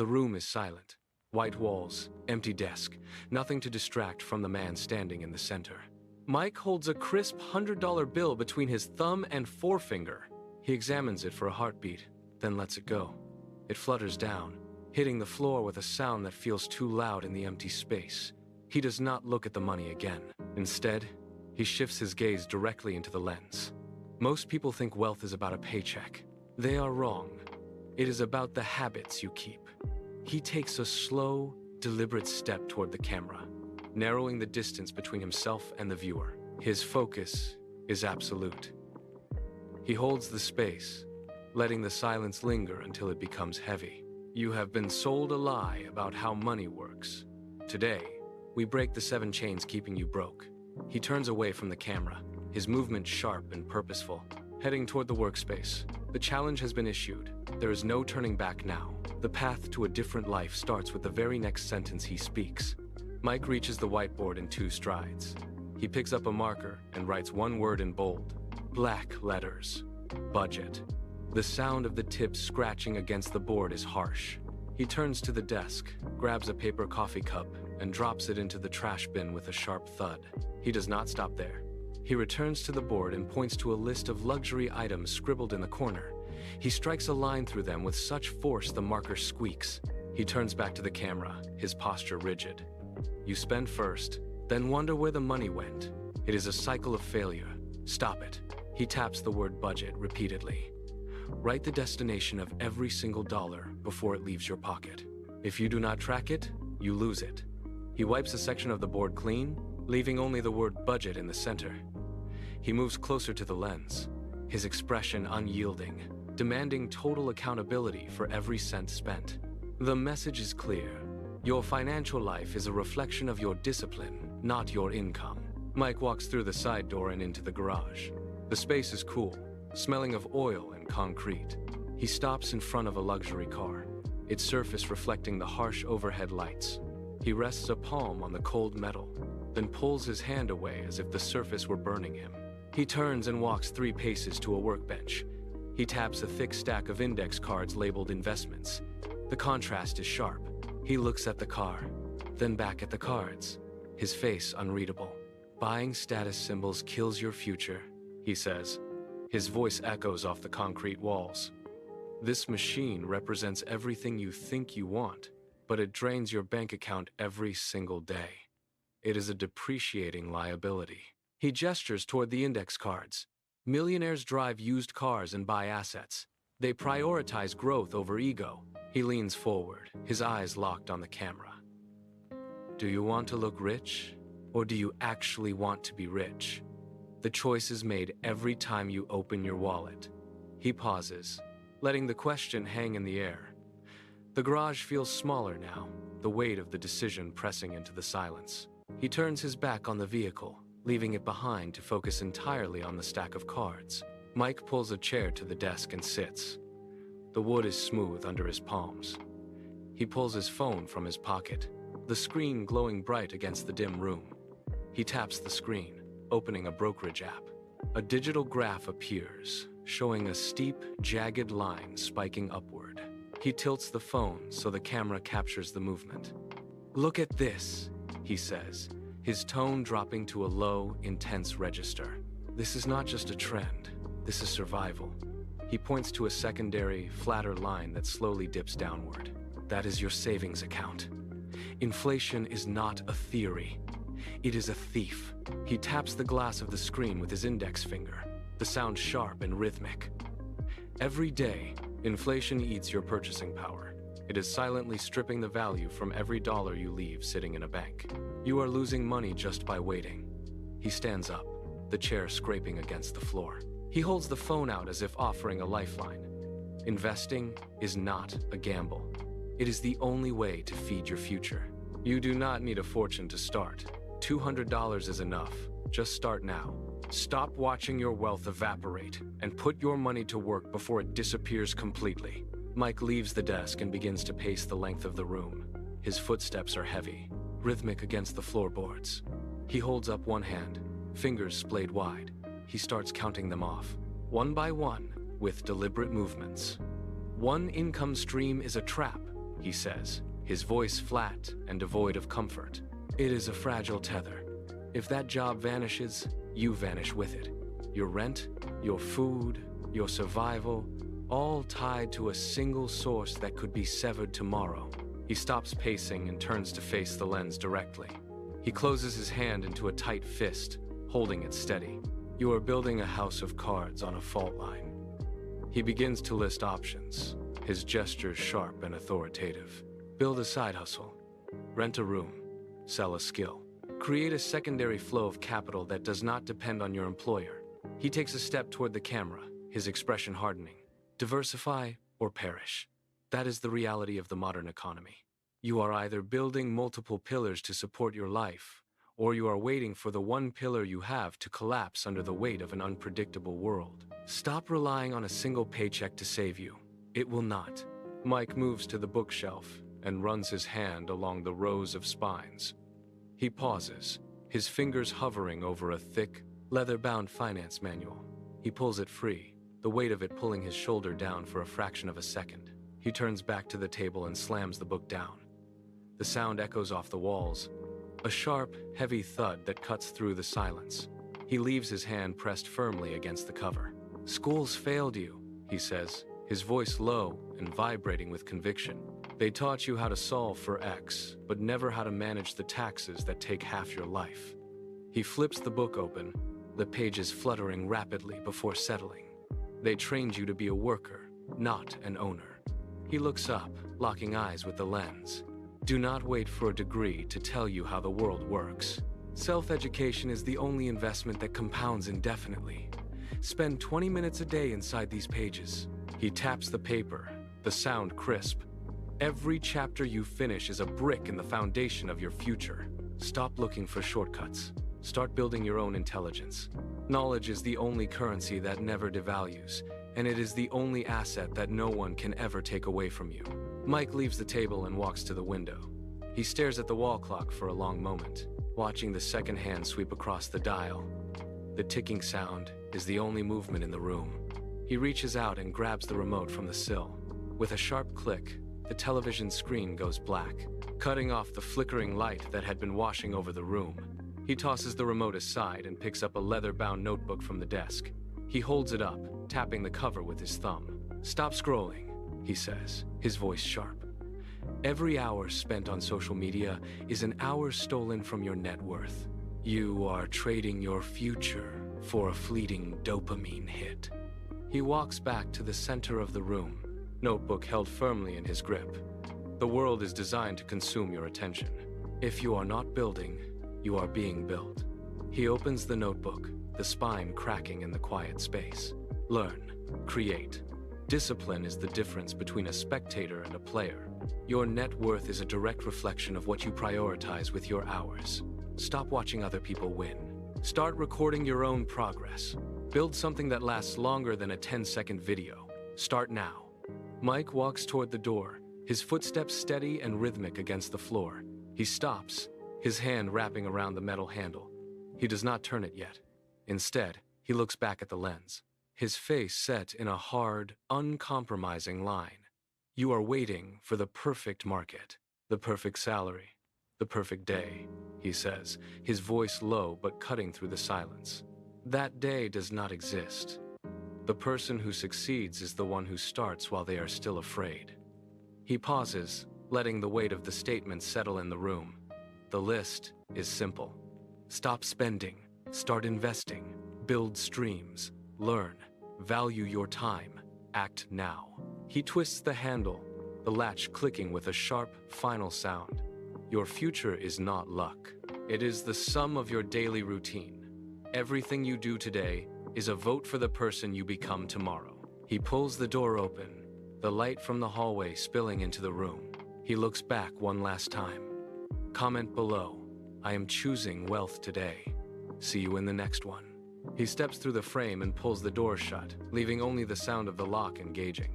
The room is silent. White walls, empty desk, nothing to distract from the man standing in the center. Mike holds a crisp $100 bill between his thumb and forefinger. He examines it for a heartbeat, then lets it go. It flutters down, hitting the floor with a sound that feels too loud in the empty space. He does not look at the money again. Instead, he shifts his gaze directly into the lens. Most people think wealth is about a paycheck. They are wrong. It is about the habits you keep. He takes a slow, deliberate step toward the camera, narrowing the distance between himself and the viewer. His focus is absolute. He holds the space, letting the silence linger until it becomes heavy. You have been sold a lie about how money works. Today, we break the 7 chains keeping you broke. He turns away from the camera, his movement sharp and purposeful, heading toward the workspace. The challenge has been issued. There is no turning back now. The path to a different life starts with the very next sentence he speaks. Mike reaches the whiteboard in 2 strides. He picks up a marker and writes one word in bold. Black letters. Budget. The sound of the tips scratching against the board is harsh. He turns to the desk, grabs a paper coffee cup, and drops it into the trash bin with a sharp thud. He does not stop there. He returns to the board and points to a list of luxury items scribbled in the corner. He strikes a line through them with such force the marker squeaks. He turns back to the camera, his posture rigid. You spend first, then wonder where the money went. It is a cycle of failure. Stop it. He taps the word budget repeatedly. Write the destination of every single dollar before it leaves your pocket. If you do not track it, you lose it. He wipes a section of the board clean, leaving only the word budget in the center. He moves closer to the lens, his expression unyielding, demanding total accountability for every cent spent. The message is clear. Your financial life is a reflection of your discipline, not your income. Mike walks through the side door and into the garage. The space is cool, smelling of oil and concrete. He stops in front of a luxury car, its surface reflecting the harsh overhead lights. He rests a palm on the cold metal, then pulls his hand away as if the surface were burning him. He turns and walks 3 paces to a workbench. He taps a thick stack of index cards labeled investments. The contrast is sharp. He looks at the car, then back at the cards, his face unreadable. Buying status symbols kills your future, he says. His voice echoes off the concrete walls. This machine represents everything you think you want, but it drains your bank account every single day. It is a depreciating liability. He gestures toward the index cards. Millionaires drive used cars and buy assets. They prioritize growth over ego. He leans forward, his eyes locked on the camera. Do you want to look rich, or do you actually want to be rich? The choice is made every time you open your wallet. He pauses, letting the question hang in the air. The garage feels smaller now, the weight of the decision pressing into the silence. He turns his back on the vehicle, leaving it behind to focus entirely on the stack of cards. Mike pulls a chair to the desk and sits. The wood is smooth under his palms. He pulls his phone from his pocket, the screen glowing bright against the dim room. He taps the screen, opening a brokerage app. A digital graph appears, showing a steep, jagged line spiking upward. He tilts the phone so the camera captures the movement. Look at this, he says, his tone dropping to a low, intense register. This is not just a trend, this is survival. He points to a secondary, flatter line that slowly dips downward. That is your savings account. Inflation is not a theory. It is a thief. He taps the glass of the screen with his index finger, the sound sharp and rhythmic. Every day, inflation eats your purchasing power. It is silently stripping the value from every dollar you leave sitting in a bank. You are losing money just by waiting. He stands up, the chair scraping against the floor. He holds the phone out as if offering a lifeline. Investing is not a gamble. It is the only way to feed your future. You do not need a fortune to start. $200 is enough. Just start now. Stop watching your wealth evaporate and put your money to work before it disappears completely. Mike leaves the desk and begins to pace the length of the room. His footsteps are heavy, rhythmic against the floorboards. He holds up one hand, fingers splayed wide. He starts counting them off, one by one, with deliberate movements. One income stream is a trap. he says, his voice flat and devoid of comfort. It is a fragile tether. If that job vanishes, you vanish with it. Your rent, your food, your survival, all tied to a single source that could be severed tomorrow. He stops pacing and turns to face the lens directly. He closes his hand into a tight fist, holding it steady. You are building a house of cards on a fault line. He begins to list options, his gestures sharp and authoritative. Build a side hustle. Rent a room. Sell a skill. Create a secondary flow of capital that does not depend on your employer. He takes a step toward the camera, his expression hardening. Diversify or perish. That is the reality of the modern economy. You are either building multiple pillars to support your life, or you are waiting for the one pillar you have to collapse under the weight of an unpredictable world. Stop relying on a single paycheck to save you. It will not. Mike moves to the bookshelf and runs his hand along the rows of spines. He pauses, his fingers hovering over a thick, leather-bound finance manual. He pulls it free, the weight of it pulling his shoulder down for a fraction of a second. He turns back to the table and slams the book down. The sound echoes off the walls, a sharp, heavy thud that cuts through the silence. He leaves his hand pressed firmly against the cover. "School's failed you," he says, his voice low and vibrating with conviction. "They taught you how to solve for X, but never how to manage the taxes that take half your life." He flips the book open, the pages fluttering rapidly before settling. "They trained you to be a worker, not an owner." He looks up, locking eyes with the lens. "Do not wait for a degree to tell you how the world works. Self-education is the only investment that compounds indefinitely. Spend 20 minutes a day inside these pages." He taps the paper, the sound crisp. "Every chapter you finish is a brick in the foundation of your future. Stop looking for shortcuts. Start building your own intelligence. Knowledge is the only currency that never devalues, and it is the only asset that no one can ever take away from you." Mike leaves the table and walks to the window. He stares at the wall clock for a long moment, watching the second hand sweep across the dial. The ticking sound is the only movement in the room. He reaches out and grabs the remote from the sill. With a sharp click, the television screen goes black, cutting off the flickering light that had been washing over the room. He tosses the remote aside and picks up a leather-bound notebook from the desk. He holds it up, tapping the cover with his thumb. "Stop scrolling," he says, his voice sharp. "Every hour spent on social media is an hour stolen from your net worth. You are trading your future for a fleeting dopamine hit." He walks back to the center of the room, notebook held firmly in his grip. The world is designed to consume your attention. If you are not building, you are being built. He opens the notebook, the spine cracking in the quiet space. Learn, create. Discipline is the difference between a spectator and a player. Your net worth is a direct reflection of what you prioritize with your hours. Stop watching other people win. Start recording your own progress. Build something that lasts longer than a 10-second video. Start now. Mike walks toward the door, his footsteps steady and rhythmic against the floor. He stops, his hand wrapping around the metal handle. He does not turn it yet. Instead, he looks back at the lens, his face set in a hard, uncompromising line. You are waiting for the perfect market, the perfect salary, the perfect day, he says, his voice low but cutting through the silence. That day does not exist. The person who succeeds is the one who starts while they are still afraid. He pauses, letting the weight of the statement settle in the room. The list is simple. Stop spending, start investing, build streams, learn, value your time, act now. He twists the handle, the latch clicking with a sharp, final sound. Your future is not luck. It is the sum of your daily routine. Everything you do today is a vote for the person you become tomorrow. He pulls the door open, the light from the hallway spilling into the room. He looks back one last time. Comment below. I am choosing wealth today. See you in the next one. He steps through the frame and pulls the door shut, leaving only the sound of the lock engaging.